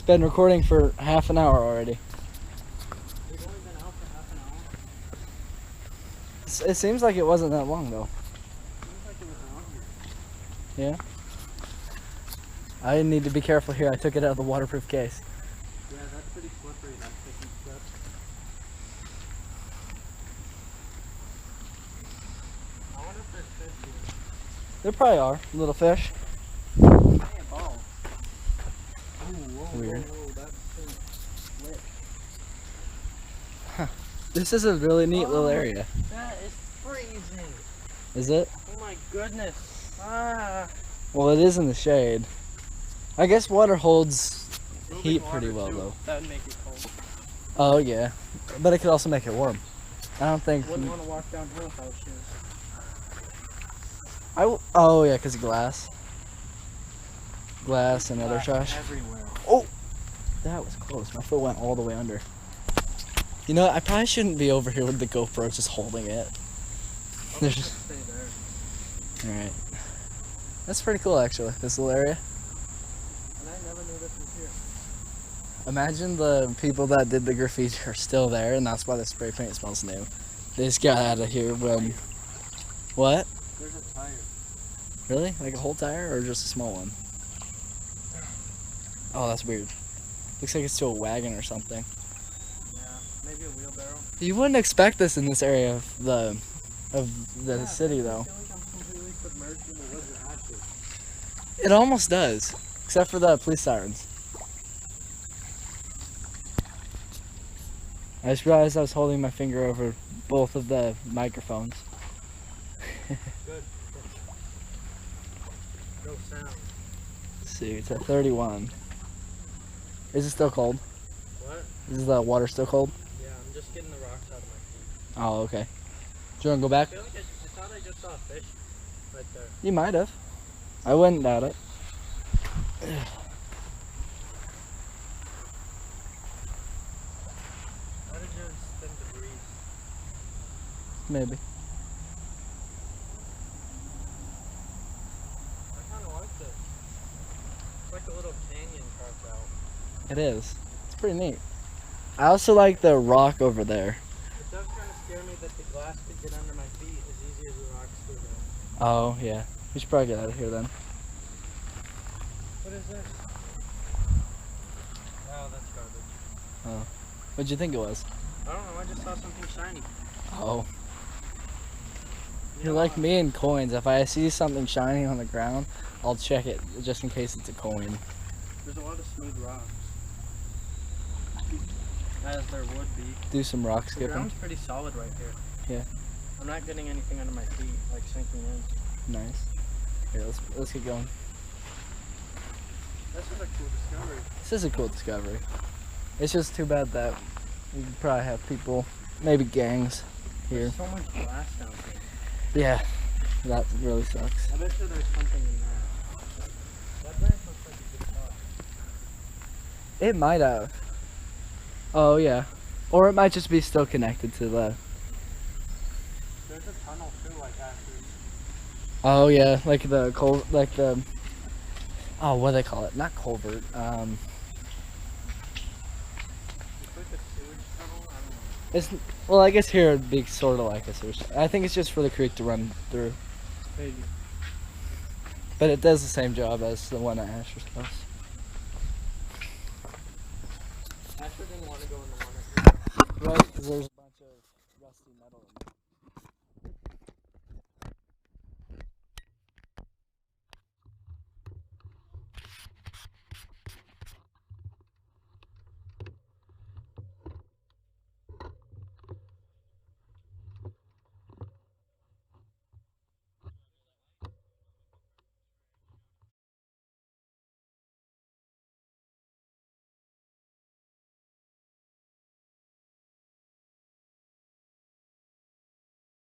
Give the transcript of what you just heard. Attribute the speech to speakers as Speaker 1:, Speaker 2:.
Speaker 1: It's been recording for half an hour already.
Speaker 2: We've only been out for half an hour.
Speaker 1: It seems like it wasn't that long though.
Speaker 2: It seems like it was longer.
Speaker 1: Yeah. I need to be careful here. I took it out of the waterproof case.
Speaker 2: Yeah, that's pretty slippery, that fishing stuff. I wonder if there's fish here.
Speaker 1: There probably are little fish.
Speaker 2: Hey, a ball. Ooh, whoa,
Speaker 1: Weird.
Speaker 2: whoa, that thing lit.
Speaker 1: Huh. This is a really neat little area.
Speaker 2: That is freezing.
Speaker 1: Is it?
Speaker 2: Oh my goodness. Ah.
Speaker 1: Well, it is in the shade. I guess water holds heat pretty well though.
Speaker 2: That would make it cold.
Speaker 1: Oh yeah, but it could also make it warm. I don't think.
Speaker 2: Wouldn't want to walk downhill without shoes.
Speaker 1: Oh yeah, because of glass. Glass and other trash.
Speaker 2: Everywhere.
Speaker 1: Oh, that was close. My foot went all the way under. You know, I probably shouldn't be over here with the GoPro just holding it. There's just
Speaker 2: stay there.
Speaker 1: all right. That's pretty cool actually. This little area.
Speaker 2: And I never knew this was here.
Speaker 1: Imagine the people that did the graffiti are still there, and that's why the spray paint smells new. They just got out of here when. What?
Speaker 2: There's a tire.
Speaker 1: Really? Like a whole tire or just a small one? Oh, that's weird. Looks like it's to a wagon or something.
Speaker 2: Yeah, maybe a wheelbarrow.
Speaker 1: You wouldn't expect this in this area of the city, though.
Speaker 2: I feel like I'm completely submerged in the woods and ashes.
Speaker 1: It almost does, except for the police sirens. I just realized I was holding my finger over both of the microphones.
Speaker 2: Good. No sound.
Speaker 1: Let's see, it's at 31. Is it still cold?
Speaker 2: What?
Speaker 1: Is the water still cold?
Speaker 2: Yeah, I'm just getting the rocks out of my feet.
Speaker 1: Oh, okay. Do you want to go back?
Speaker 2: I feel like I thought I just saw a fish right there.
Speaker 1: You might have. I wouldn't doubt it.
Speaker 2: Why did you spin debris?
Speaker 1: Maybe.
Speaker 2: I kind of like this. It's like a little canyon carved out.
Speaker 1: It is. It's pretty neat. I also like the rock over there.
Speaker 2: It does kind of scare me that the glass could get under my feet as easy as the rocks do though.
Speaker 1: Oh, yeah. We should probably get out of here then.
Speaker 2: What is this? Oh, that's garbage.
Speaker 1: Oh. What'd you think it was?
Speaker 2: I don't know, I just saw something shiny.
Speaker 1: Oh.
Speaker 2: You
Speaker 1: You're
Speaker 2: know
Speaker 1: like
Speaker 2: what?
Speaker 1: me in coins. If I see something shiny on the ground, I'll check it just in case it's a coin.
Speaker 2: There's a lot of smooth rocks. As there would be.
Speaker 1: Do some rock
Speaker 2: The
Speaker 1: skipping.
Speaker 2: ground's pretty solid right here.
Speaker 1: Yeah.
Speaker 2: I'm not getting anything under my feet, like sinking in.
Speaker 1: Nice. Here, let's get going.
Speaker 2: This is a cool discovery.
Speaker 1: This is a cool discovery. It's just too bad that we could probably have people, maybe gangs, here.
Speaker 2: There's so much glass down here.
Speaker 1: Yeah, that really sucks.
Speaker 2: I bet you there's something in there. That branch looks like a good spot.
Speaker 1: It might have. Oh yeah, or it might just be still connected to the.
Speaker 2: There's a tunnel too, like after.
Speaker 1: Oh yeah, like the Oh, what do they call it? Not culvert.
Speaker 2: It's like a sewage tunnel. I don't know.
Speaker 1: It's well, I guess here it'd be sort of like a sewage. I think it's just for the creek to run through,
Speaker 2: Maybe.
Speaker 1: but it does the same job as the one at Asher's house.
Speaker 2: Asher didn't want to go in the one at your house.
Speaker 1: Right, because there's a bunch of rusty metal in it.